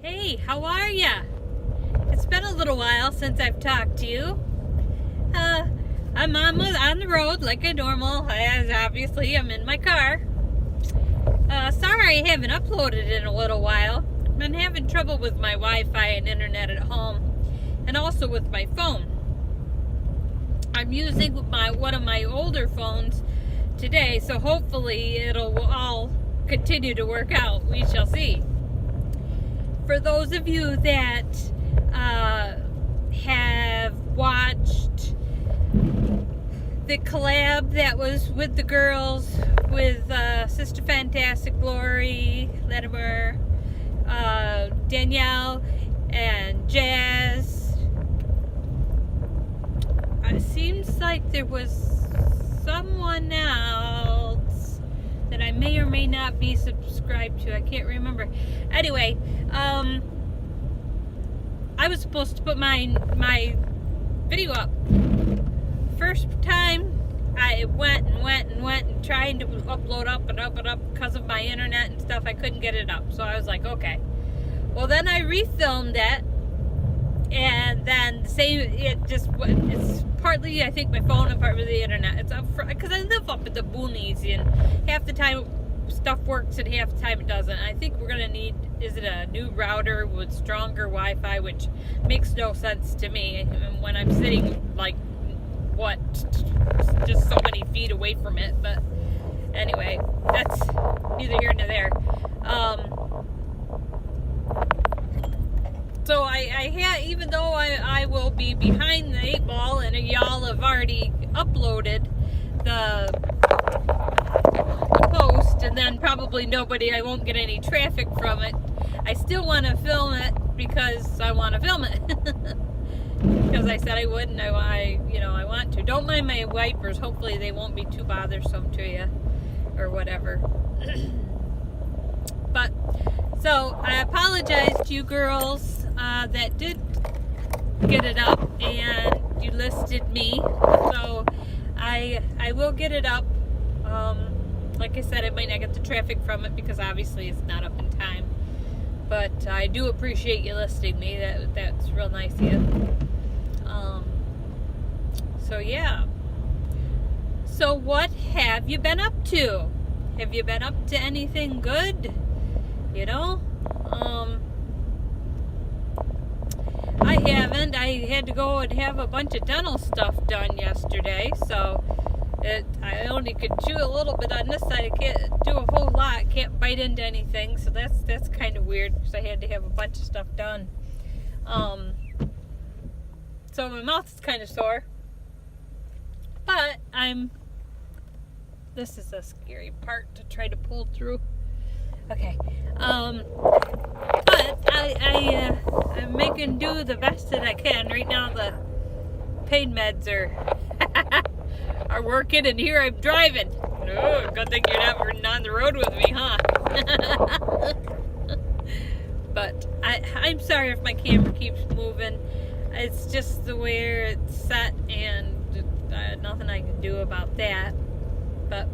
Hey, how are ya? It's been a little while since I've talked to you. I'm on the road like a normal, as obviously I'm in my car. Sorry I haven't uploaded in a little while. I've been having trouble with my Wi-Fi and internet at home, and also with my phone. I'm using one of my older phones today, so hopefully it'll all continue to work out. We shall see. For those of you that have watched the collab that was with the girls, with Sister Fantastic, Lori, Latimer, Danielle, and Jazz, it seems like there was someone else that I may or may not be subscribed to. I can't remember. Anyway, I was supposed to put my video up. First time I went and trying to upload up because of my internet and stuff. I couldn't get it up, so I was like, okay. Well, then I refilmed it, and then it's partly, I think, my phone and partly the internet. It's up because I live up in the boonies, and half the time stuff works and half the time it doesn't. I think we're gonna need, is it a new router with stronger Wi-Fi, which makes no sense to me when I'm sitting like just so many feet away from it. But anyway, that's neither here nor there. So even though I will be behind the 8 ball, and y'all have already uploaded the post, and then probably I won't get any traffic from it, I still want to film it because I want to film it. Because I said I would, and I want to. Don't mind my wipers. Hopefully they won't be too bothersome to you or whatever. But so I apologize to you girls that did get it up and you listed me. So I will get it up. Like I said, I might not get the traffic from it because obviously it's not up in time. But I do appreciate you listing me. That's real nice of you. So yeah. So what have you been up to? Have you been up to anything good? You know? I haven't. I had to go and have a bunch of dental stuff done yesterday, so I only could chew a little bit on this side. I can't do a whole lot. Can't bite into anything, so that's kind of weird because I had to have a bunch of stuff done. So my mouth is kind of sore, but this is a scary part to try to pull through. Okay, but I'm making do the best that I can. Right now the pain meds are working, and here I'm driving. Oh, good thing you're not on the road with me, huh? But I'm sorry if my camera keeps moving. It's just the way it's set, and nothing I can do about that. But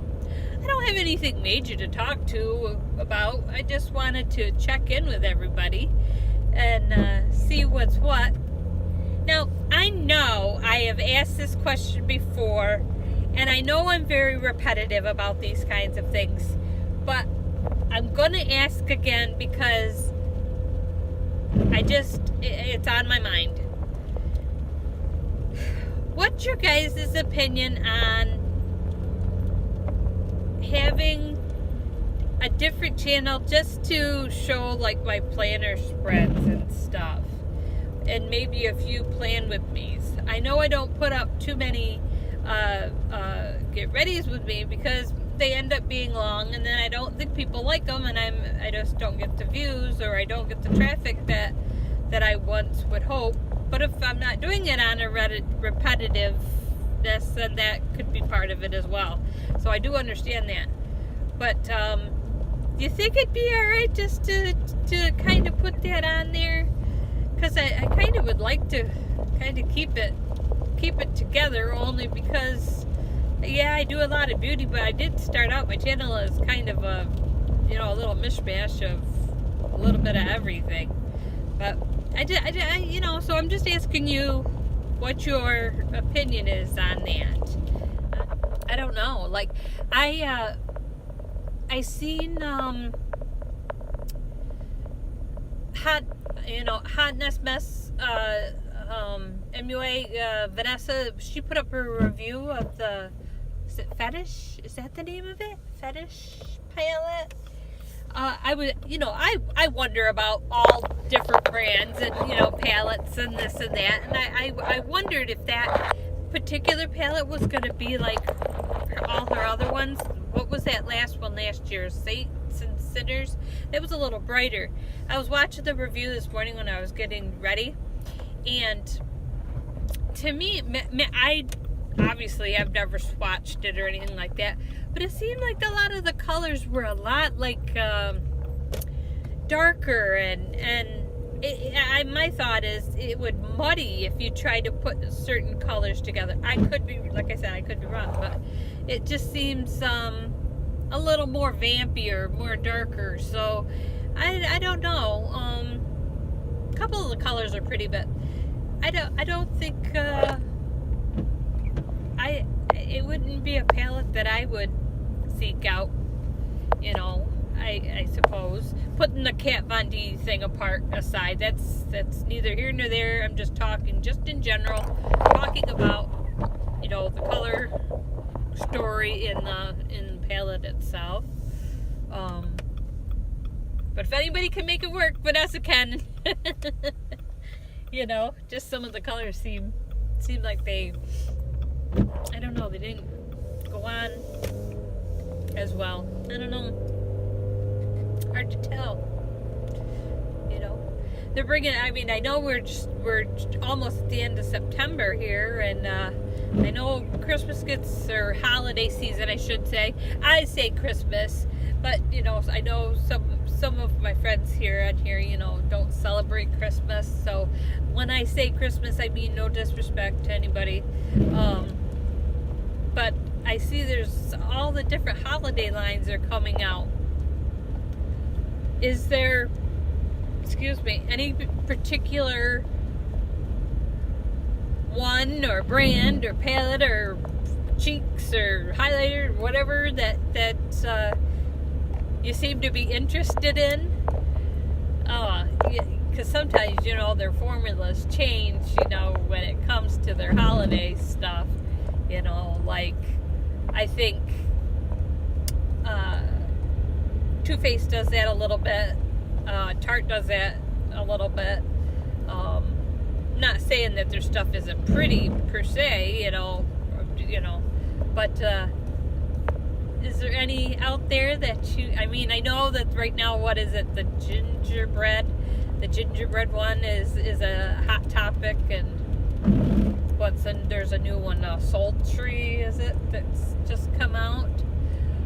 I don't have anything major to talk to about. I just wanted to check in with everybody and see what's what. Now, I know I have asked this question before, and I know I'm very repetitive about these kinds of things, but I'm going to ask again because it's on my mind. What's your guys' opinion on having a different channel just to show like my planner spreads and stuff, and maybe a few plan with me's? I know I don't put up too many get readies with me because they end up being long, and then I don't think people like them, and I just don't get the views, or I don't get the traffic that I once would hope. But if I'm not doing it on a repetitiveness, then that could be part of it as well. So I do understand that. But do you think it'd be alright just to kind of put that on there? Because I kind of would like to kind of keep it together, only because, yeah, I do a lot of beauty, but I did start out my channel as kind of a little mishmash of a little bit of everything. But so I'm just asking you what your opinion is on that. I don't know. Like, I seen Hotness Mess MUA Vanessa. She put up a review of the, is it Fetish? Is that the name of it? Fetish palette. I wonder about all different brands and, palettes and this and that. And I wondered if that particular palette was going to be like all her other ones. What was that last one last year? Saints and Sinners? That was a little brighter. I was watching the review this morning when I was getting ready. And to me, I obviously have never swatched it or anything like that, but it seemed like a lot of the colors were a lot like darker, and my thought is it would muddy if you tried to put certain colors together. I could be, like I said, I could be wrong, but it just seems a little more vampier, more darker. So I don't know. A couple of the colors are pretty, but I don't think it wouldn't be a palette that I would seek out, I suppose. Putting the Kat Von D thing aside, that's neither here nor there. I'm just talking, just in general, talking about, the color story in the palette itself. But if anybody can make it work, Vanessa can. Just some of the colors seem like they, I don't know, they didn't go on as well. I don't know. Hard to tell. They're bringing, I know we're almost at the end of September here, and I know Christmas or holiday season, I should say. I say Christmas, but, I know some of my friends here don't celebrate Christmas. So when I say Christmas, I mean no disrespect to anybody. But I see there's all the different holiday lines are coming out. Is there, any particular one or brand or palette or cheeks or highlighter or whatever that you seem to be interested in? Because sometimes, their formulas change, when it comes to their holiday stuff. Like, I think Too Faced does that a little bit. Tarte does that a little bit. Not saying that their stuff isn't pretty per se, but is there any out there that I know that right now, what is it, the gingerbread one is a hot topic, and there's a new one, sultry, is it, that's just come out.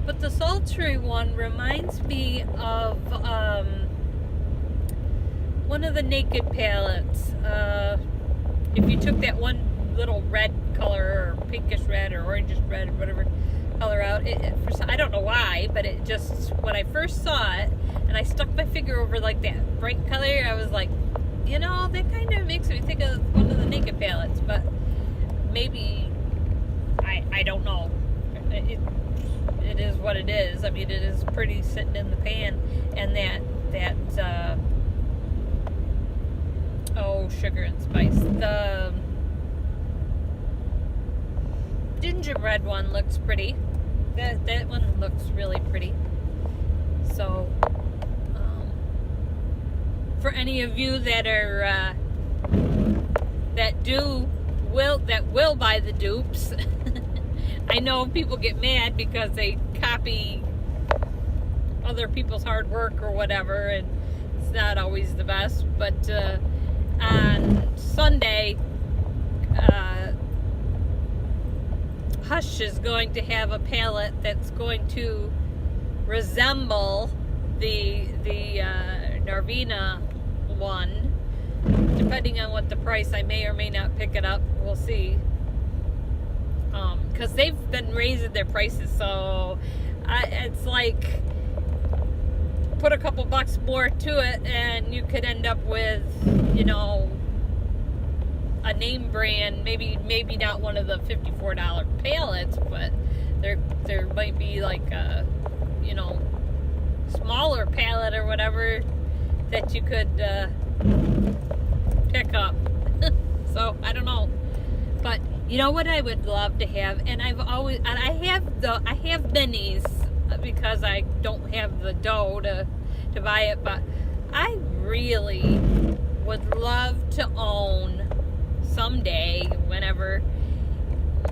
But the sultry one reminds me of one of the Naked palettes. If you took that one little red color, or pinkish red, or orangish red, or whatever color out, I don't know why, but it just, when I first saw it, and I stuck my finger over like that bright color, I was like, that kind of makes me think of one of the Naked palettes. But maybe, I don't know. It is what it is. It is pretty sitting in the pan. And that sugar and spice. The gingerbread one looks pretty. That one looks really pretty. So, for any of you that are that will buy the dupes, I know people get mad because they copy other people's hard work or whatever, and it's not always the best. But on Sunday, Hush is going to have a palette that's going to resemble the Narvina one. Depending on what the price, I may or may not pick it up. We'll see. Because they've been raising their prices, so it's like put a couple bucks more to it, and you could end up with, you know, a name brand, maybe not one of the $54 pallets, but there might be like a, you know, smaller pallet or whatever that you could pick up. So I don't know, but you know what I would love to have, and I have minis because I don't have the dough to buy it, but I really would love to own someday, whenever,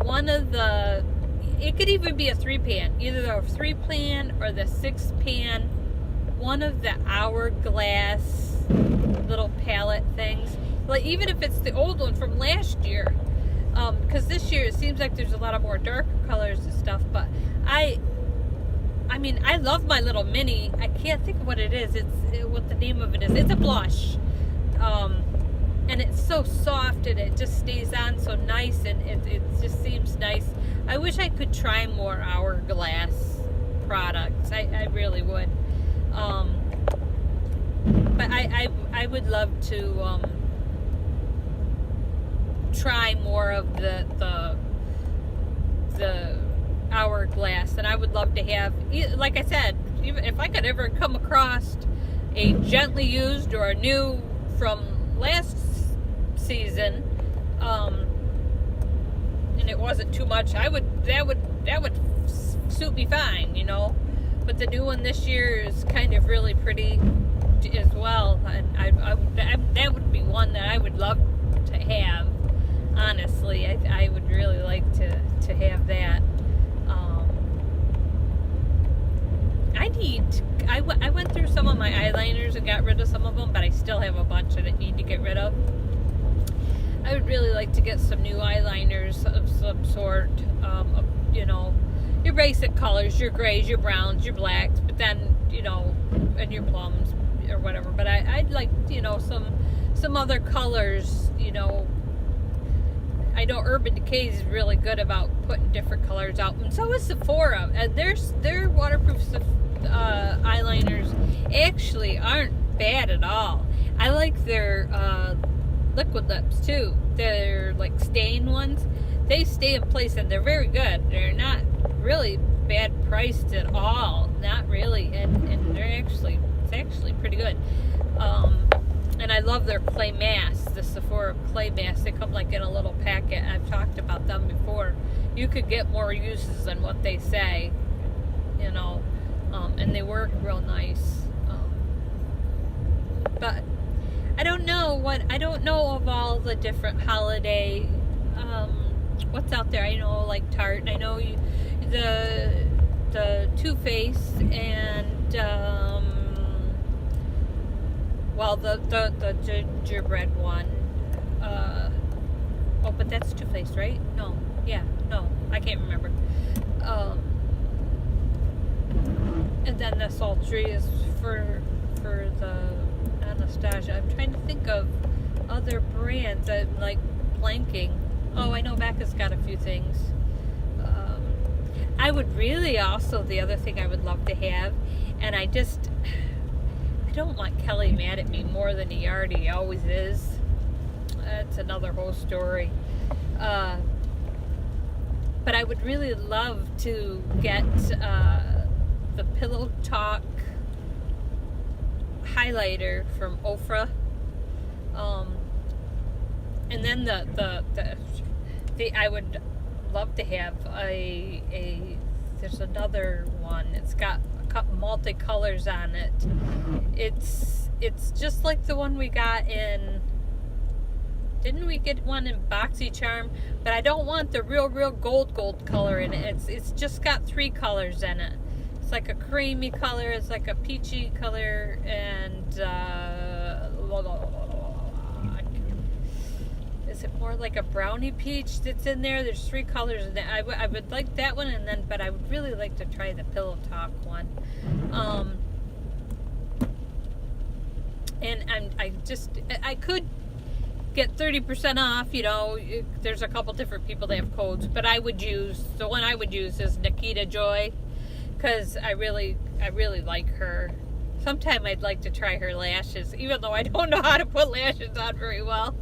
one of the, it could even be a 3-pan, either the 3-pan or the 6-pan, one of the hourglass little palette things, like even if it's the old one from last year, because this year it seems like there's a lot of more darker colors and stuff, but I mean, I love my little mini. I can't think of what it is. What the name of it is. It's a blush. And it's so soft, and it just stays on so nice, and it just seems nice. I wish I could try more hourglass products. I really would. But I would love to try more of the hourglass, and I would love to have, like I said, even if I could ever come across a gently used or a new from last season, and it wasn't too much, that would suit me fine, you know. But the new one this year is kind of really pretty as well, and that would be one that I would love to have. Honestly, I would really like to have that. I went through some of my eyeliners and got rid of some of them, but I still have a bunch that I need to get rid of. I would really like to get some new eyeliners of some sort, you know, your basic colors, your grays, your browns, your blacks, but then, you know, and your plums or whatever. But I'd like, you know, some other colors, you know. I know Urban Decay is really good about putting different colors out, and so is Sephora. And their waterproof eyeliners actually aren't bad at all. I like their liquid lips too. They're like stain ones. They stay in place, and they're very good. They're not really bad priced at all. Not really, and it's actually pretty good. And I love their clay masks, the Sephora clay masks. They come like in a little packet. I've talked about them before. You could get more uses than what they say, you know, and they work real nice. But I don't know of all the different holiday, what's out there. I know like Tarte. I know the Too Faced and well, the gingerbread one. Oh, but that's Too Faced, right? No. Yeah. No. I can't remember. And then the sultry is for the Anastasia. I'm trying to think of other brands. I'm like blanking. Oh, I know Becca's got a few things. I would really also, the other thing I would love to have, and I don't want Kelly mad at me more than he already always is. That's another whole story. But I would really love to get the Pillow Talk highlighter from Ofra. And then I would love to have there's another one. It's got multicolors on it. It's just like the one we got in. Didn't we get one in BoxyCharm? But I don't want the real gold color in it. It's just got 3 colors in it. It's like a creamy color, it's like a peachy color, and is it more like a brownie peach that's in there? There's 3 colors in it. I would like that one, but I would really like to try the Pillow Talk one. And I could get 30% off, you know. There's a couple different people that have codes, but the one I would use is Nikita Joy, because I really like her. sometime I'd like to try her lashes, even though I don't know how to put lashes on very well.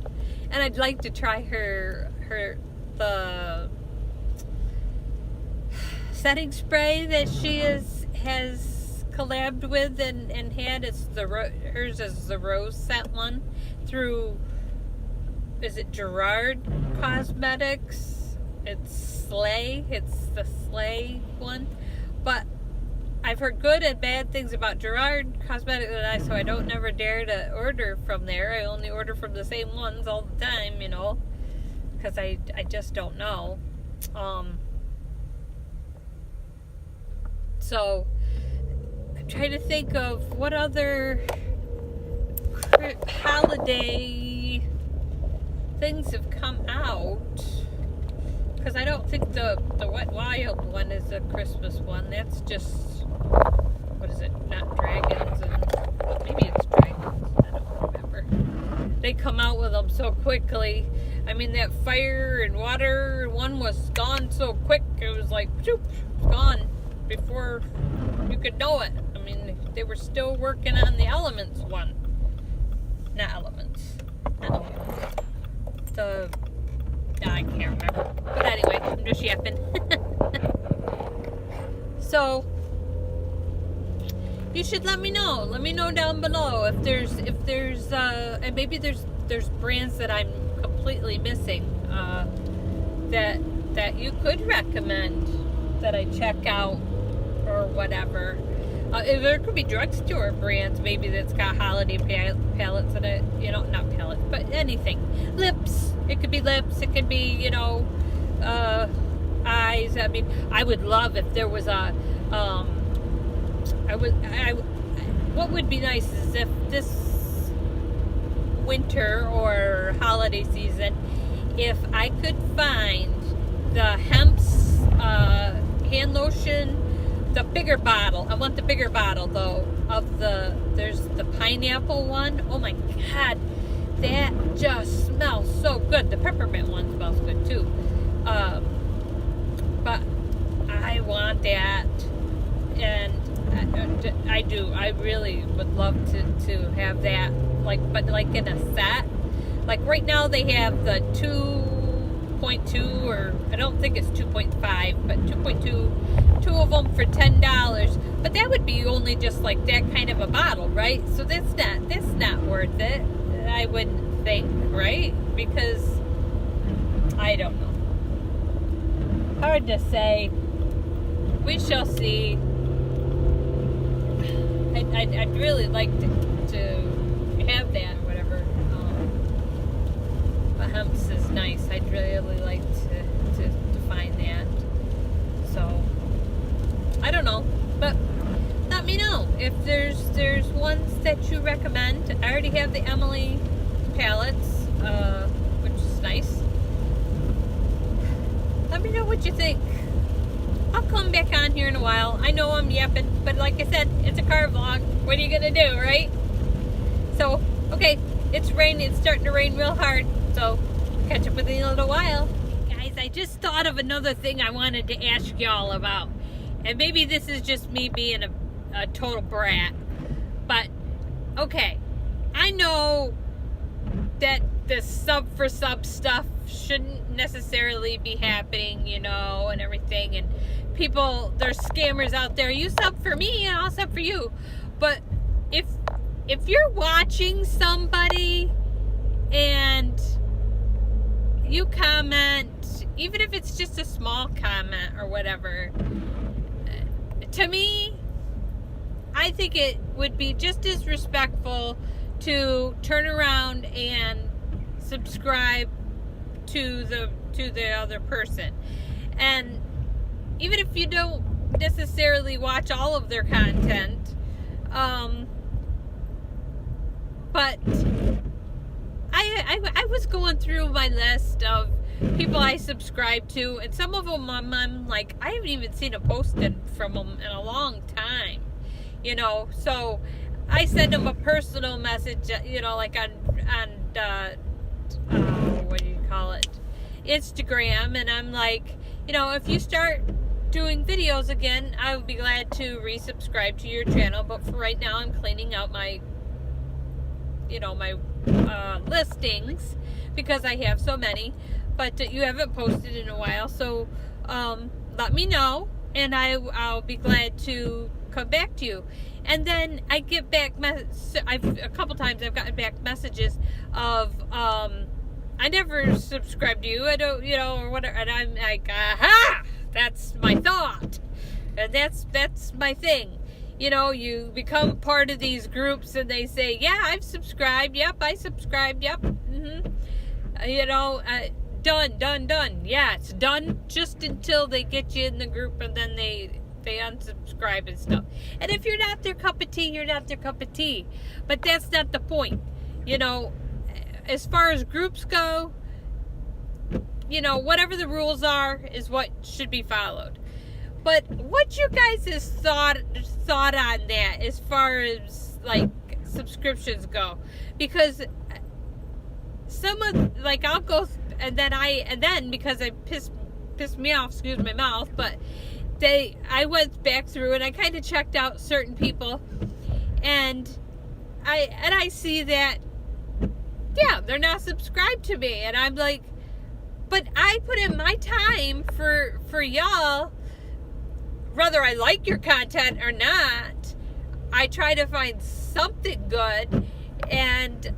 And I'd like to try the setting spray that she has collabed with and had. It's hers is the rose scent one through, is it Gerard Cosmetics? It's the Slay one. But I've heard good and bad things about Gerard Cosmetics, so I don't never dare to order from there. I only order from the same ones all the time, you know, because I just don't know. So I'm trying to think of what other holiday things have come out, because I don't think the Wet Wild one is a Christmas one. That's just, what is it, not dragons, and maybe it's dragons, I don't remember. They come out with them so quickly. I mean, that fire and water one was gone so quick, it was like, shoop, it's gone before you could know it. I mean, they were still working on the elements one. Not elements. I can't remember. But anyway, I'm just yapping. So, you should let me know. Let me know down below if there's and maybe there's brands that I'm completely missing that you could recommend that I check out or whatever. There could be drugstore brands maybe that's got holiday palettes in it, you know, not palettes, but anything. Lips, it could be lips, it could be, you know, eyes. I mean, I would love if there was a, what would be nice is if this winter or holiday season, if I could find the Hemp's hand lotion, the bigger bottle. I want the bigger bottle though of there's the pineapple one. Oh my god, that just smells so good. The peppermint one smells good too. But I want that, and I do. I really would love to have that, but in a set. Like right now they have the 2.2, or I don't think it's 2.5, but 2.2, two of them for $10. But that would be only just like that kind of a bottle, right? So that's not worth it, I wouldn't think, right? Because I don't know. Hard to say. We shall see. I'd really like to have that or whatever. But Hemp's is nice. I'd really like to find that. So I don't know, but let me know if there's ones that you recommend. I already have the Emily palettes, which is nice. Let me know what you think. I'll come back on here in a while. I know I'm yapping, but like I said, it's a car vlog. What are you gonna do, right? So, okay, it's raining. It's starting to rain real hard. So, catch up with you in a little while. Guys, I just thought of another thing I wanted to ask y'all about. And maybe this is just me being a total brat. But, okay, I know that the sub for sub stuff shouldn't necessarily be happening, you know, and everything. And people, there's scammers out there. You sub for me and I'll sub for you. But if you're watching somebody and you comment, even if it's just a small comment or whatever, to me, I think it would be just as respectful to turn around and subscribe to the other person. And even if you don't necessarily watch all of their content, but I was going through my list of people I subscribe to, and some of them I'm like, I haven't even seen a posted from them in a long time, you know. So I send them a personal message, you know, like on what do you call it, Instagram, and I'm like, you know, if you start doing videos again, I would be glad to resubscribe to your channel. But for right now, I'm cleaning out my, my listings because I have so many. But you haven't posted in a while, so let me know, and I'll be glad to come back to you. And then I get back a couple times I've gotten back messages of I never subscribed to you, I don't, or whatever, and I'm like, aha, that's my thought, and that's my thing. You become part of these groups and they say, yeah, I've subscribed, yep, I subscribed, yep, done. Yeah, it's done just until they get you in the group, and then they unsubscribe and stuff. And if you're not their cup of tea, you're not their cup of tea. But that's not the point. As far as groups go, whatever the rules are is what should be followed. But what you guys' thought on that as far as like subscriptions go? Because some of, like, I'll go and then because I pissed me off, excuse my mouth, but I went back through and I kind of checked out certain people, and I see that, yeah, they're not subscribed to me, and I'm like, but I put in my time for y'all, whether I like your content or not. I try to find something good and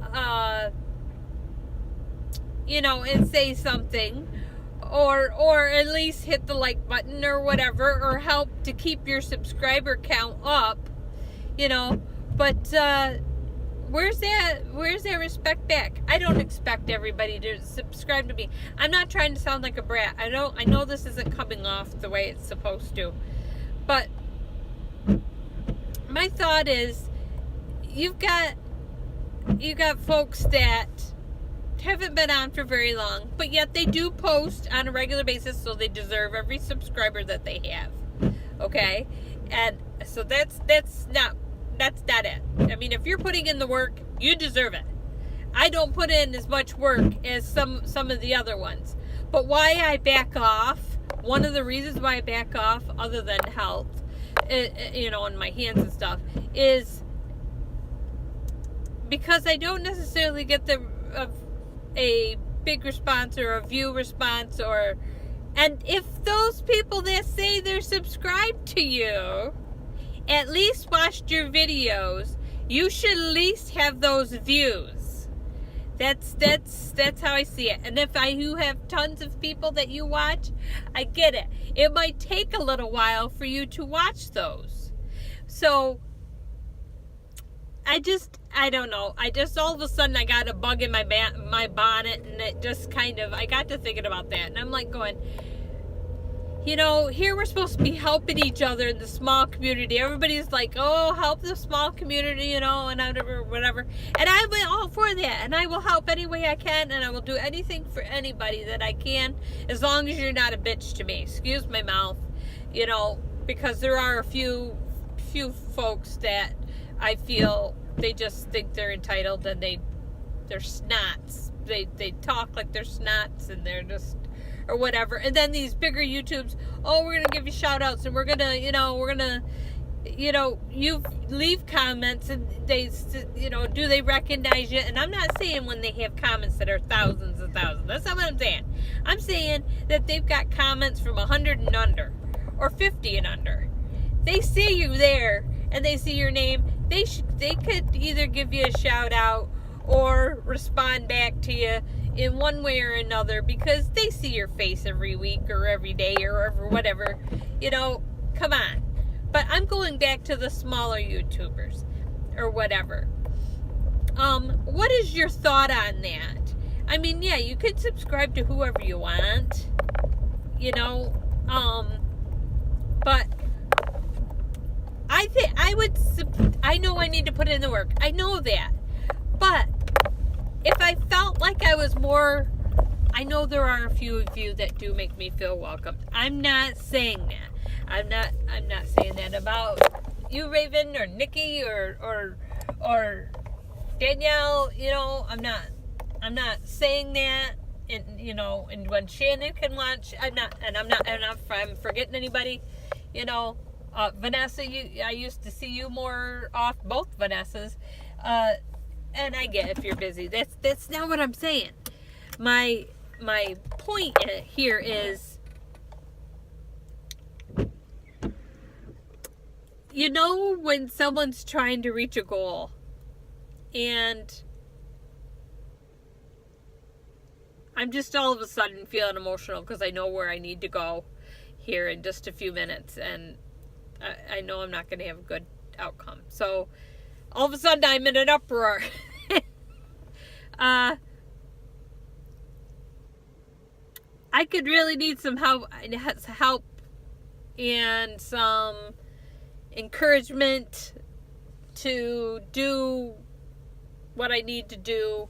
and say something, or at least hit the like button or whatever, or help to keep your subscriber count up, but where's that respect back? I don't expect everybody to subscribe to me. I'm not trying to sound like a brat. I know this isn't coming off the way it's supposed to, but my thought is, you got folks that haven't been on for very long, but yet they do post on a regular basis, so they deserve every subscriber that they have. Okay? And so that's not it. I mean, if you're putting in the work, you deserve it. I don't put in as much work as some of the other ones. But why I back off, one of the reasons why I back off, other than health, on my hands and stuff, is because I don't necessarily get a big response or a view response, and if those people that say they're subscribed to you at least watched your videos, you should at least have those views. That's how I see it. And if you have tons of people that you watch, I get it. It might take a little while for you to watch those. So I don't know. All of a sudden I got a bug in my bonnet, and it just I got to thinking about that, and I'm like going, here we're supposed to be helping each other in the small community. Everybody's like, oh, help the small community, and whatever. And I'm all for that, and I will help any way I can, and I will do anything for anybody that I can, as long as you're not a bitch to me. Excuse my mouth, because there are a few folks that I feel they just think they're entitled, and they're snots. They talk like they're snots, and they're just, or whatever. And then these bigger YouTubes, oh, we're gonna give you shout outs, and we're gonna you leave comments, and they, do they recognize you? And I'm not saying when they have comments that are thousands and thousands. That's not what I'm saying. I'm saying that they've got comments from 100 and under, or 50 and under. They see you there, and they see your name. They could either give you a shout out or respond back to you in one way or another, because they see your face every week or every day or every whatever. Come on. But I'm going back to the smaller YouTubers or whatever. What is your thought on that? I mean, yeah, you could subscribe to whoever you want, but I know I need to put in the work. I know that. But if I felt like I was more, I know there are a few of you that do make me feel welcome. I'm not saying that. I'm not saying that about you, Raven, or Nikki, or Danielle. I'm not saying that. and when Shannon can watch, I'm forgetting anybody, Vanessa, I used to see you more off, both Vanessas, and I get if you're busy. That's not what I'm saying. My point here is, when someone's trying to reach a goal, and I'm just all of a sudden feeling emotional because I know where I need to go here in just a few minutes, and I know I'm not going to have a good outcome. So all of a sudden I'm in an uproar. I could really need some help and some encouragement to do what I need to do.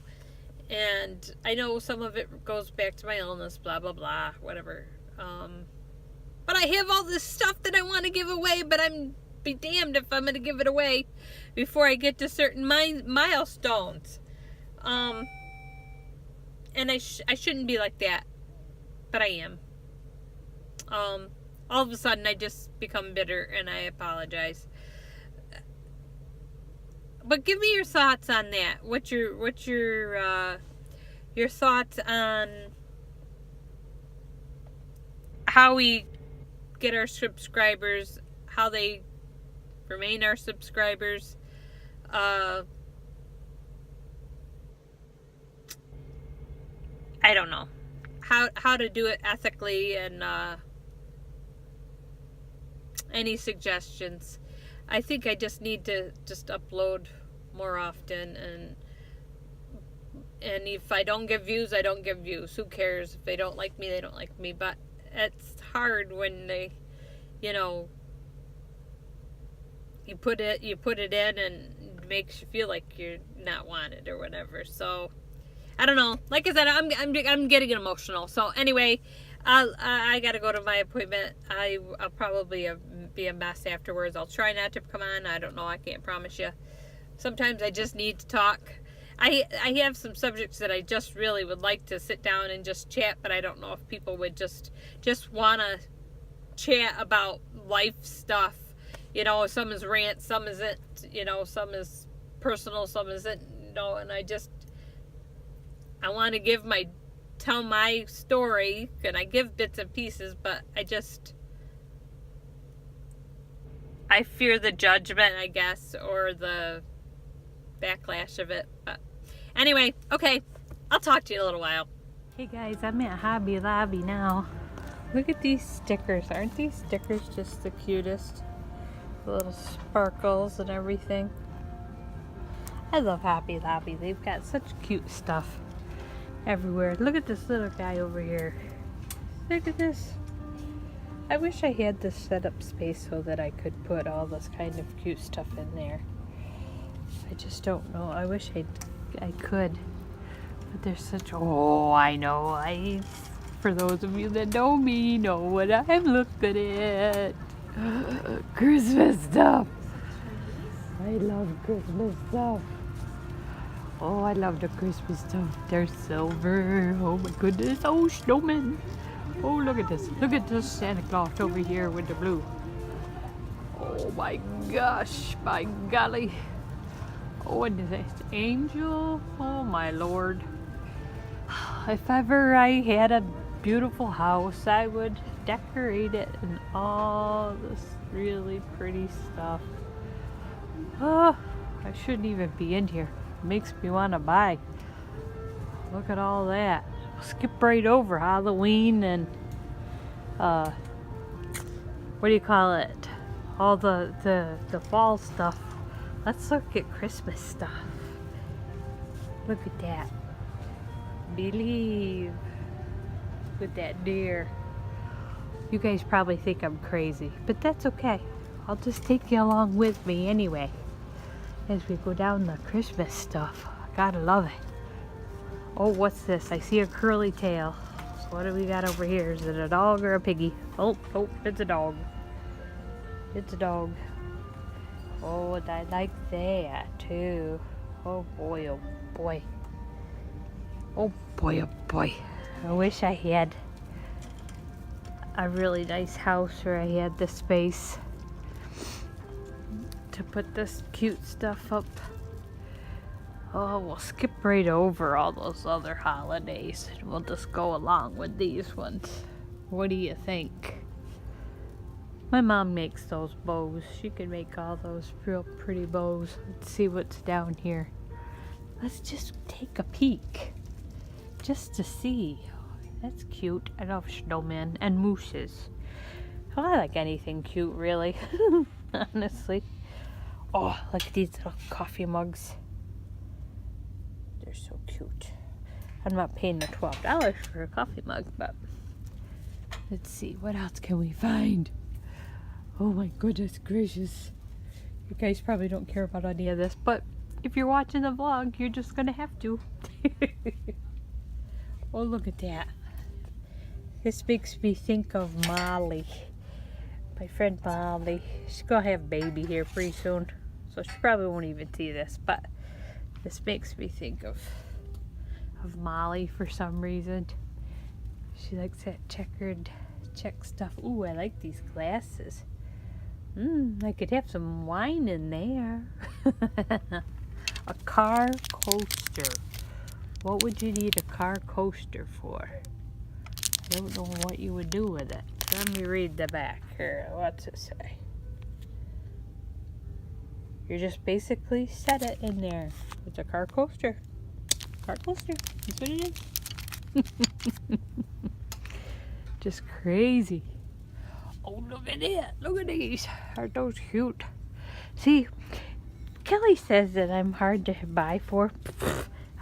And I know some of it goes back to my illness, blah, blah, blah, whatever. But I have all this stuff that I want to give away, but I'm be damned if I'm going to give it away before I get to certain milestones. And I shouldn't be like that, but I am. All of a sudden I just become bitter, and I apologize. But give me your thoughts on that. What's your thoughts on how we get our subscribers, how they remain our subscribers, I don't know how to do it ethically, and any suggestions. I think I just need to just upload more often, and if I don't get views, I don't get views. Who cares? If they don't like me, they don't like me. But it's hard when they, you put it in, and it makes you feel like you're not wanted or whatever. So I don't know. Like I said, I'm getting emotional. So anyway, I gotta go to my appointment. I'll probably be a mess afterwards. I'll try not to come on. I don't know. I can't promise you. Sometimes I just need to talk. I have some subjects that I just really would like to sit down and just chat, but I don't know if people would just want to chat about life stuff. Some is rant, some isn't. Some is personal, some isn't. And I want to tell my story, and I give bits and pieces, but I fear the judgment, I guess, or the backlash of it. But anyway, okay, I'll talk to you in a little while. Hey guys, I'm at Hobby Lobby now. Look at these stickers. Aren't these stickers just the cutest? The little sparkles and everything. I love Hobby Lobby. They've got such cute stuff everywhere. Look at this little guy over here. Look at this. I wish I had this set up space so that I could put all this kind of cute stuff in there. I just don't know. I wish I could. But there's such... Oh, I know. For those of you that know me, know what I'm looking at. Christmas stuff. I love Christmas stuff. Oh, I love the Christmas stuff. There's silver. Oh my goodness. Oh, snowmen. Oh, look at this. Look at this Santa Claus over here with the blue. Oh my gosh. My golly. Oh, and this angel. Oh my Lord. If ever I had a beautiful house, I would decorate it and all this really pretty stuff. Oh, I shouldn't even be in here. It makes me want to buy. Look at all that. I'll skip right over Halloween and what do you call it? All the fall stuff. Let's look at Christmas stuff. Look at that. Believe. With that deer. You guys probably think I'm crazy, but that's okay. I'll just take you along with me anyway as we go down the Christmas stuff. I gotta love it. Oh, what's this? I see a curly tail. What do we got over here? Is it a dog or a piggy? Oh, it's a dog. It's a dog. Oh, and I like that too. Oh boy, oh boy. Oh boy, oh boy. I wish I had a really nice house where I had the space to put this cute stuff up. Oh, we'll skip right over all those other holidays and we'll just go along with these ones. What do you think? My mom makes those bows. She can make all those real pretty bows. Let's see what's down here. Let's just take a peek. Just to see. That's cute. I love snowmen and mooses. Oh, I like anything cute, really. Honestly. Oh, look at these little coffee mugs. They're so cute. I'm not paying the $12 for a coffee mug, but let's see. What else can we find? Oh my goodness gracious. You guys probably don't care about any of this, but if you're watching the vlog, you're just gonna have to. Oh, look at that. This makes me think of Molly. My friend Molly. She's gonna have a baby here pretty soon. So she probably won't even see this, but this makes me think of Molly for some reason. She likes that check stuff. Ooh, I like these glasses. I could have some wine in there. A car coaster. What would you need a car coaster for? I don't know what you would do with it. Let me read the back here. What's it say? You just basically set it in there. It's a car coaster. Car coaster. That's what it is. Just crazy. Oh, look at it. Look at these. Aren't those cute? See, Kelly says that I'm hard to buy for.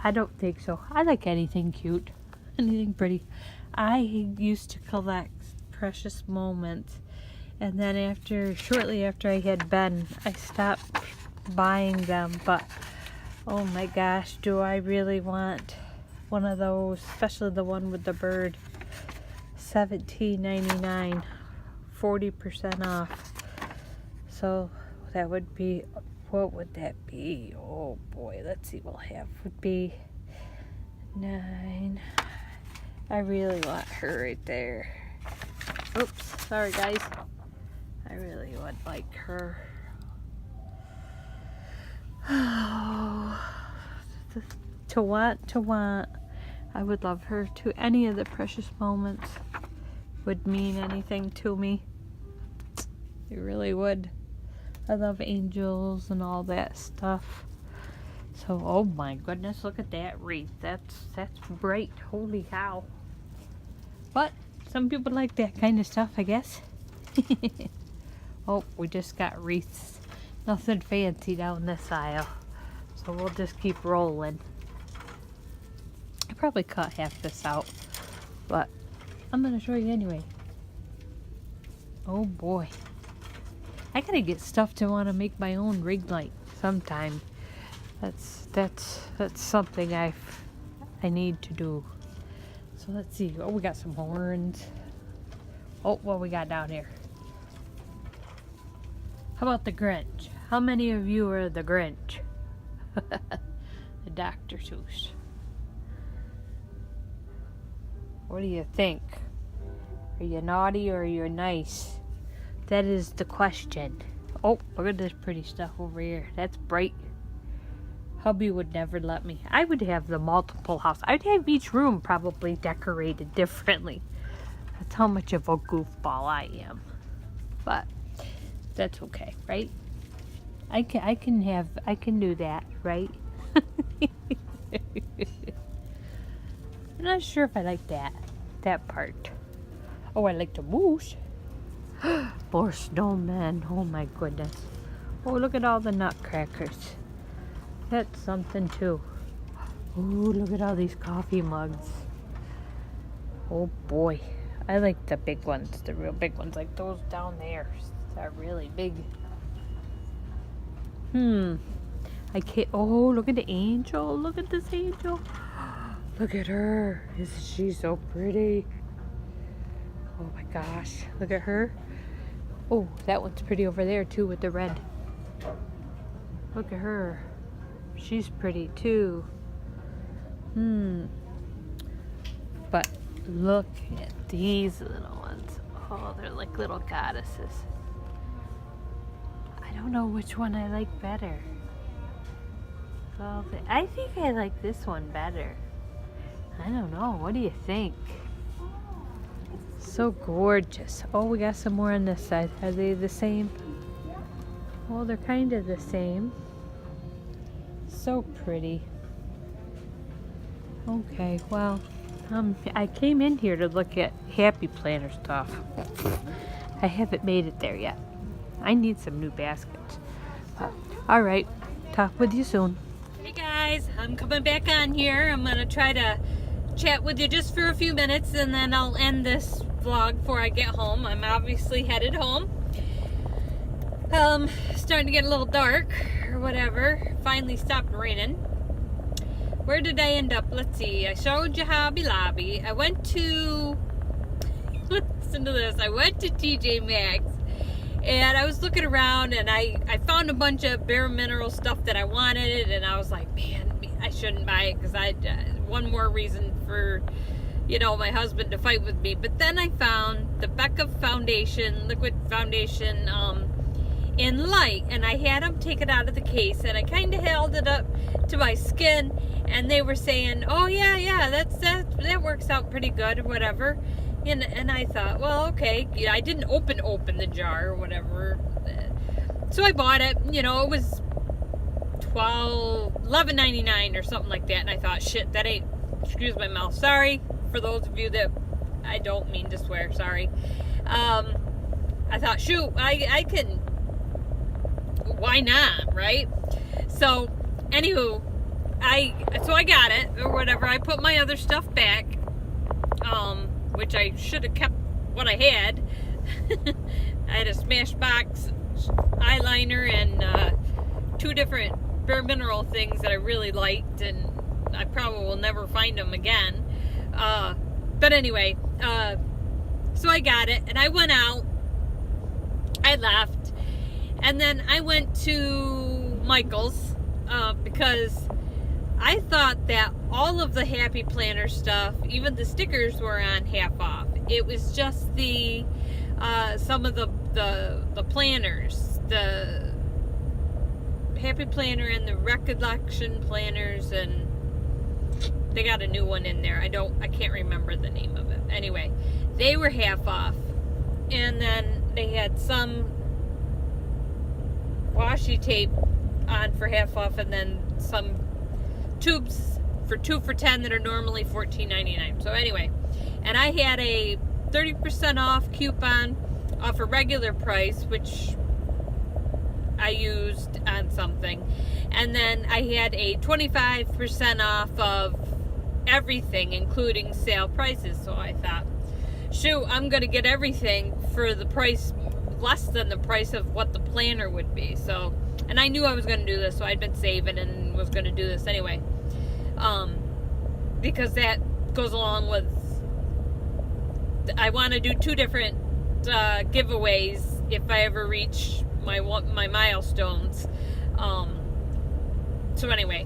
I don't think so. I like anything cute. Anything pretty. I used to collect precious moments. And then shortly after I had Ben, I stopped buying them. But, oh my gosh, do I really want one of those, especially the one with the bird. $17.99, 40% off. So that would be, what would that be? Oh boy, let's see, we'll have, would be 9. I really want her right there. Oops, sorry guys. I really would like her. Oh, to want. I would love her to. Any of the precious moments would mean anything to me. It really would. I love angels and all that stuff. So, oh my goodness, look at that wreath. That's bright. Holy cow. But some people like that kind of stuff, I guess. Oh, we just got wreaths. Nothing fancy down this aisle. So we'll just keep rolling. I probably cut half this out, but I'm going to show you anyway. Oh boy. I gotta get stuff to want to make my own ring light sometime. That's something I need to do. So let's see. Oh, we got some horns. Oh, what we got down here? How about the Grinch? How many of you are the Grinch? The Dr. Seuss. What do you think? Are you naughty or are you nice? That is the question. Oh, look at this pretty stuff over here. That's bright. Hubby would never let me. I would have the multiple house. I'd have each room probably decorated differently. That's how much of a goofball I am. But that's okay, right? I can do that, right? I'm not sure if I like that part. Oh, I like the moose. More snowmen. Oh my goodness. Oh, look at all the nutcrackers. That's something too. Oh, look at all these coffee mugs. Oh boy. I like the big ones, the real big ones, like those down there. They're really big. I can't. Oh, look at the angel. Look at this angel. Look at her. Isn't she so pretty? Oh my gosh. Look at her. Oh, that one's pretty over there too with the red. Look at her. She's pretty too. But Look at these little ones. Oh, they're like little goddesses. I don't know which one I like better. Well, I think I like this one better. I don't know. What do you think? So gorgeous. Oh, we got some more on this side. Are they the same? Well, they're kind of the same. So pretty. Okay, well, I came in here to look at Happy Planner stuff. I haven't made it there yet. I need some new baskets. All right, talk with you soon. Hey guys, I'm coming back on here. I'm gonna try to chat with you just for a few minutes and then I'll end this vlog before I get home. I'm obviously headed home. Starting to get a little dark or whatever. Finally stopped raining. Where did I end up? Let's see. I showed you Hobby Lobby. I went to, listen to this, I went to TJ Maxx and I was looking around and I found a bunch of bare mineral stuff that I wanted and I was like, man, I shouldn't buy it because I one more reason for, you know, my husband to fight with me. But then I found the Becca foundation, liquid foundation, in light, and I had them take it out of the case and I kind of held it up to my skin and they were saying, oh yeah, that works out pretty good or whatever. And I thought, well, okay, yeah, I didn't open the jar or whatever. So I bought it, you know, it was $11.99 or something like that, and I thought, shit, that ain't, excuse my mouth, sorry for those of you that I don't mean to swear, sorry. I thought, shoot, I can, why not, right? So anywho, I got it or whatever. I put my other stuff back, which I should have kept what I had. I had a Smashbox eyeliner and 2 different bare mineral things that I really liked, and I probably will never find them again. But anyway, so I got it and I went out. I left. And then I went to Michael's because I thought that all of the Happy Planner stuff, even the stickers, were on half off. It was just the some of the planners, the Happy Planner and the Recollection planners, and they got a new one in there. I can't remember the name of it. Anyway, they were half off, and then they had some washi tape on for half off, and then some tubes for 2 for $10 that are normally $14.99. So anyway, and I had a 30% off coupon off a regular price, which I used on something, and then I had a 25% off of everything, including sale prices. So I thought, shoot, I'm gonna get everything for the price less than the price of what the planner would be. So, and I knew I was going to do this, so I'd been saving and was going to do this anyway, because that goes along with, I want to do 2 different giveaways if I ever reach my milestones. So anyway,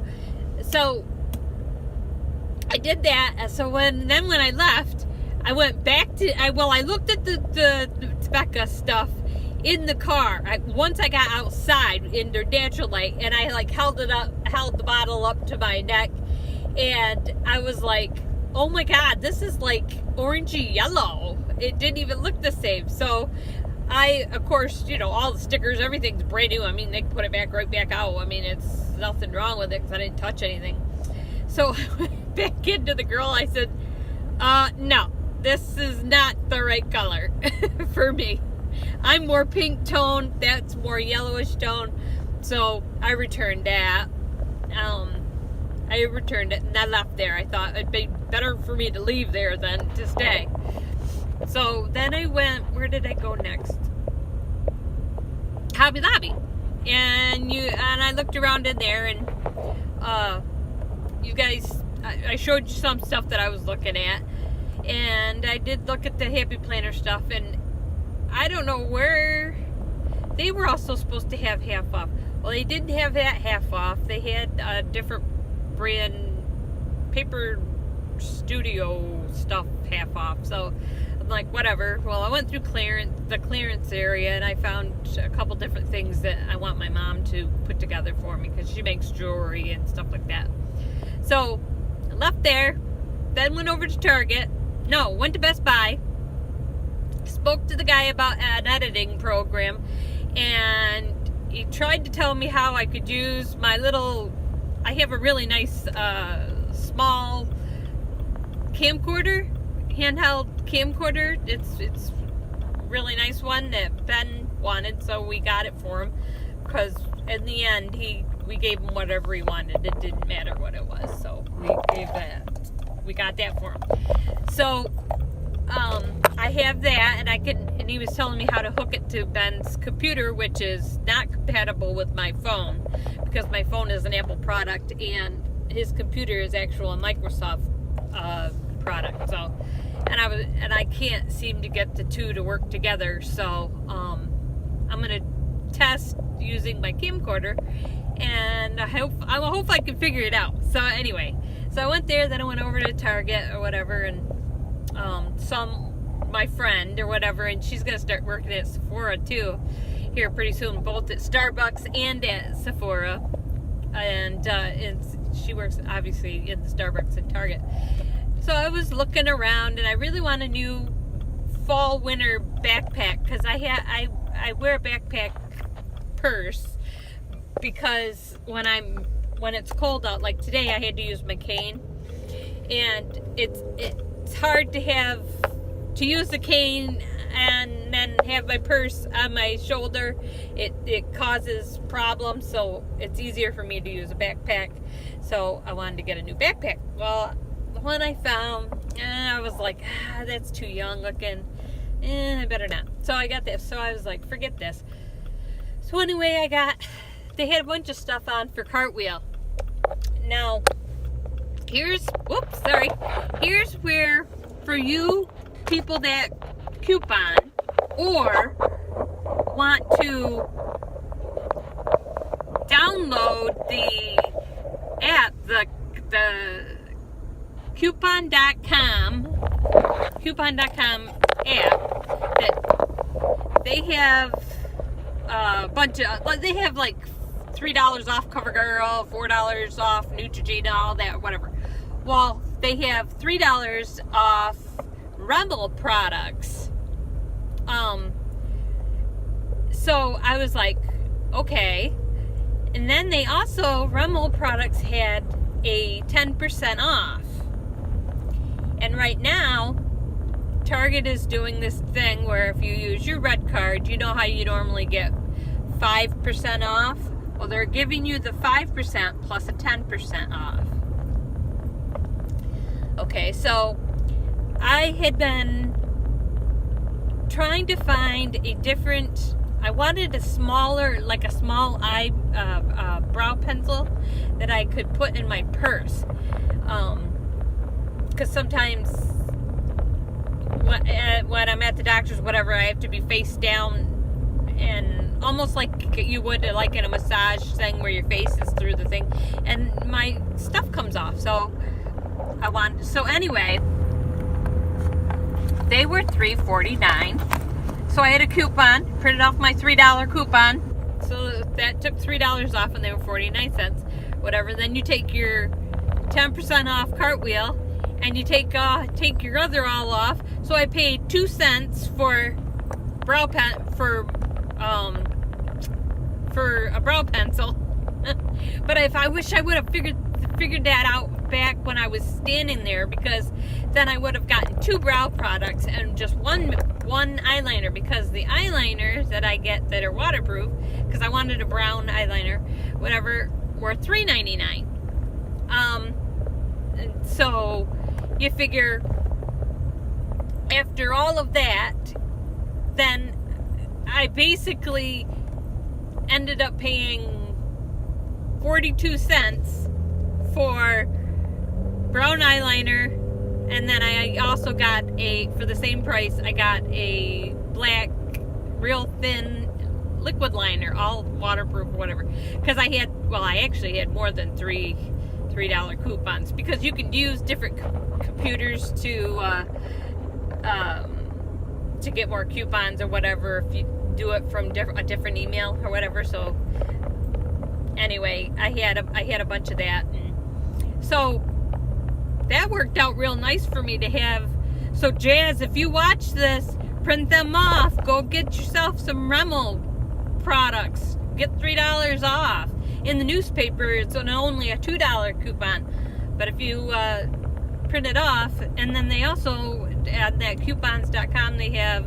so I did that. So when I left, I went back to, I looked at the Becca stuff in the car. Once I got outside in their natural light, and I like held the bottle up to my neck, and I was like, oh my god, this is like orangey yellow. It didn't even look the same. So I, of course, you know, all the stickers, everything's brand new. I mean, they can put it right back out. I mean, it's nothing wrong with it because I didn't touch anything. So I went back into the girl. I said, no, this is not the right color for me. I'm more pink tone, that's more yellowish tone. So I returned that. I returned it and I left there. I thought it'd be better for me to leave there than to stay. So then I went, where did I go next? Hobby Lobby. And I looked around in there, and you guys, I showed you some stuff that I was looking at. And I did look at the Happy Planner stuff, and I don't know where, they were also supposed to have half off. Well, they didn't have that half off. They had a different brand paper studio stuff half off. So I'm like, whatever. Well, I went through the clearance area, and I found a couple different things that I want my mom to put together for me because she makes jewelry and stuff like that. So I left there, then went over to Target. No, went to Best Buy. Spoke to the guy about an editing program, and he tried to tell me how I could use my I have a really nice small camcorder, handheld camcorder. It's really nice one that Ben wanted, so we got it for him, because in the end we gave him whatever he wanted. It didn't matter what it was, so we got that for him. So I have that, and he was telling me how to hook it to Ben's computer, which is not compatible with my phone, because my phone is an Apple product and his computer is actual a Microsoft product. So, and I can't seem to get the two to work together. So I'm gonna test using my camcorder, and I hope I can figure it out. So anyway, so I went there, then I went over to Target or whatever, and my friend or whatever, and she's gonna start working at Sephora too here pretty soon, both at Starbucks and at Sephora, and she works obviously in the Starbucks and Target. So I was looking around, and I really want a new fall winter backpack, because I wear a backpack purse, because when it's cold out, like today I had to use my cane, and it's hard to use the cane and then have my purse on my shoulder. It causes problems, so it's easier for me to use a backpack. So I wanted to get a new backpack. Well, the one I found, I was like, that's too young looking. I better not. So I got this. So I was like, forget this. So anyway, they had a bunch of stuff on for Cartwheel. Now, here's where, for you people that coupon or want to download the app, the coupon.com app, that they have a bunch of, they have like $3 off CoverGirl, $4 off Neutrogena, all that, whatever. Well, they have $3 off Rimmel products. So I was like, okay. And then they also, Rimmel products had a 10% off. And right now, Target is doing this thing where if you use your red card, you know how you normally get 5% off? Well, they're giving you the 5% plus a 10% off. Okay, so I had been trying to find a different, I wanted a smaller, like a small brow pencil that I could put in my purse. Because sometimes when I'm at the doctor's, whatever, I have to be face down, and almost like you would like in a massage thing where your face is through the thing, and my stuff comes off. So anyway, they were $3.49. So I had a coupon, printed off my $3 coupon. So that took $3 off, and they were 49 cents. Whatever. Then you take your 10% off Cartwheel, and you take your other all off. So I paid 2 cents for a brow pencil. But I wish I would have figured that out back when I was standing there, because then I would have gotten 2 brow products and just one eyeliner, because the eyeliners that I get that are waterproof, because I wanted a brown eyeliner, whatever, were $3.99. So you figure after all of that, then I basically ended up paying 42 cents for brown eyeliner, and then I also got for the same price, I got a black, real thin liquid liner, all waterproof or whatever, because I actually had more than three $3 coupons, because you can use different computers to get more coupons or whatever if you do it from a different email or whatever. So anyway, I had a bunch of that, and so that worked out real nice for me to have. So Jazz, if you watch this, print them off. Go get yourself some Rimmel products. Get $3 off. In the newspaper, it's only a $2 coupon. But if you print it off, and then they also, at that coupons.com, they have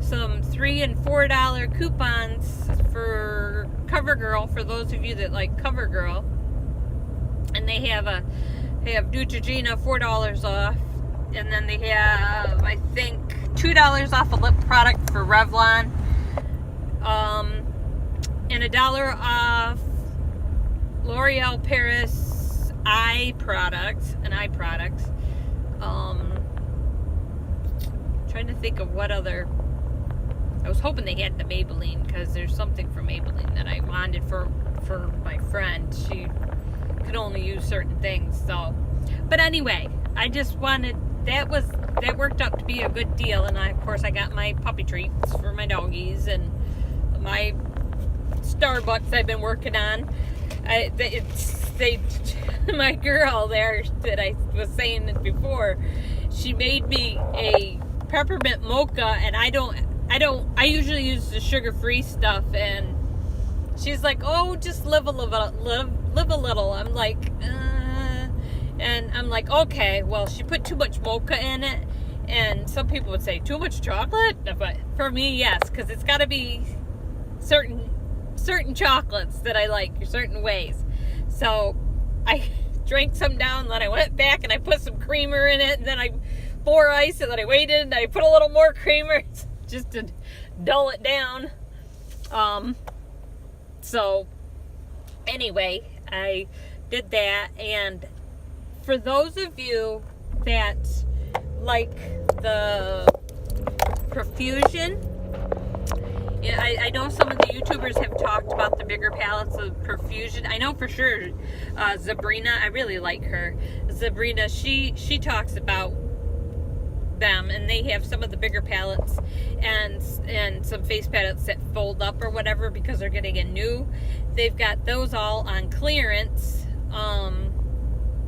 some $3 and $4 coupons for CoverGirl, for those of you that like CoverGirl. And they have Neutrogena $4 off. And then they have, I think, $2 off a lip product for Revlon. And $1 off L'Oreal Paris eye products. Trying to think of what other. I was hoping they had the Maybelline, because there's something from Maybelline that I wanted for my friend. She could only use certain things. So, but anyway, I just wanted. That worked out to be a good deal, and of course I got my puppy treats for my doggies and my Starbucks I've been working on. My girl there that I was saying it before, she made me a peppermint mocha, and I usually use the sugar-free stuff, and she's like, oh, just live a little. I'm like, and I'm like, okay, well, she put too much mocha in it, and some people would say too much chocolate, but for me, yes, because it's got to be certain chocolates that I like, certain ways. So I drank some down, and then I went back and I put some creamer in it, and then I poured ice, and then I waited, and I put a little more creamer just to dull it down. So anyway, I did that, and for those of you that like the Profusion, yeah, I know some of the YouTubers have talked about the bigger palettes of Profusion. I know for sure Sabrina, I really like her. Sabrina, she talks about them, and they have some of the bigger palettes and some face palettes that fold up or whatever, because they're getting a new. They've got those all on clearance.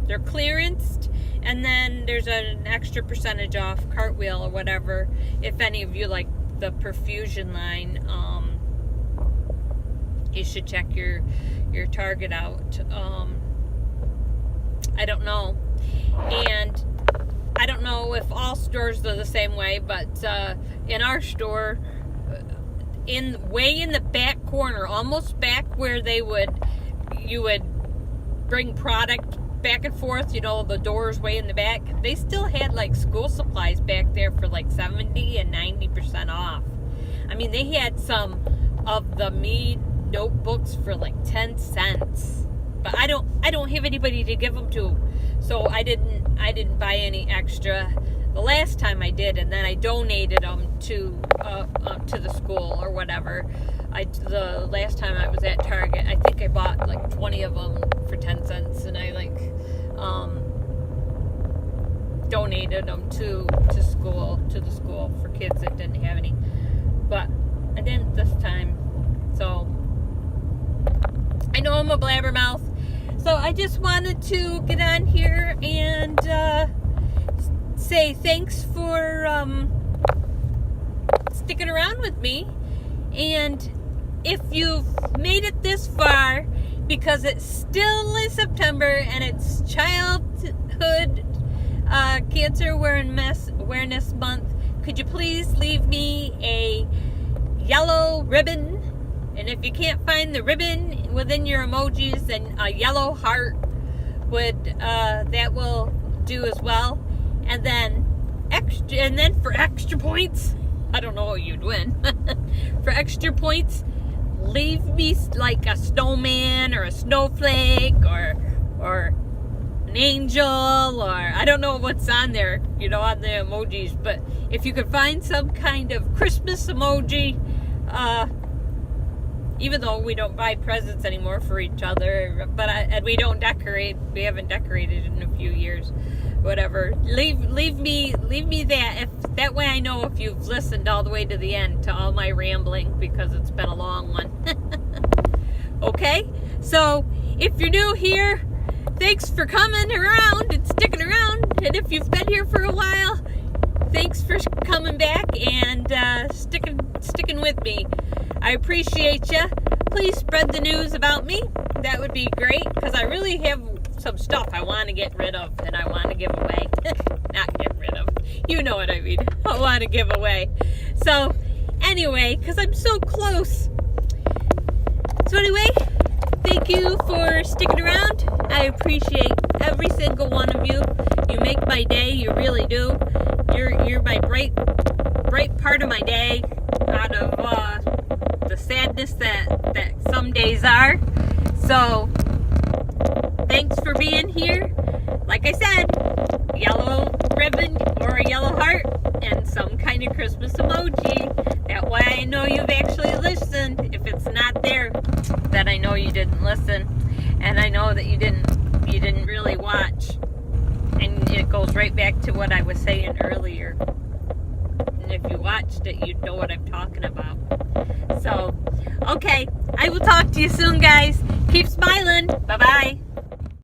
They're clearanced, and then there's an extra percentage off Cartwheel or whatever. If any of you like the Profusion line, you should check your Target out. I don't know, and I don't know if all stores are the same way, but in our store, way in the back corner, almost back where you would bring product back and forth, the doors way in the back, they still had like school supplies back there for like 70 and 90% off. I mean, they had some of the Mead notebooks for like 10 cents, but I don't have anybody to give them to, so I didn't buy any extra the last time I did, and then I donated them to the school or whatever. The last time I was at Target, I think I bought like 20 of them for 10 cents, and I donated them to the school for kids that didn't have any. But I didn't this time, so I know I'm a blabbermouth. So I just wanted to get on here and say thanks for sticking around with me. And if you've made it this far, because it's still in September and it's Childhood Cancer Awareness Month, could you please leave me a yellow ribbon? And if you can't find the ribbon within your emojis, then a yellow heart that will do as well. And then for extra points, I don't know what you'd win. For extra points, leave me like a snowman or a snowflake or an angel, or I don't know what's on there, on the emojis. But if you could find some kind of Christmas emoji, even though we don't buy presents anymore for each other, and we don't decorate. We haven't decorated in a few years. Whatever. Leave me that way I know if you've listened all the way to the end to all my rambling, because it's been a long one. Okay? So, if you're new here, thanks for coming around and sticking around. And if you've been here for a while, thanks for coming back and sticking with me. I appreciate you. Please spread the news about me. That would be great, because I really have some stuff I want to get rid of and I want to give away. Not get rid of. You know what I mean. I want to give away. So, anyway, because I'm so close. So anyway, thank you for sticking around. I appreciate every single one of you. You make my day. You really do. You're my bright part of my day, out of the sadness that some days are. So, thanks for being here. Like I said, yellow ribbon or a yellow heart and some kind of Christmas emoji. That way I know you've actually listened. If it's not there, then I know you didn't listen, and I know that you didn't really watch. And it goes right back to what I was saying earlier. And if you watched it, you'd know what I'm talking about. So, okay, I will talk to you soon, guys. Keep smiling. Bye-bye.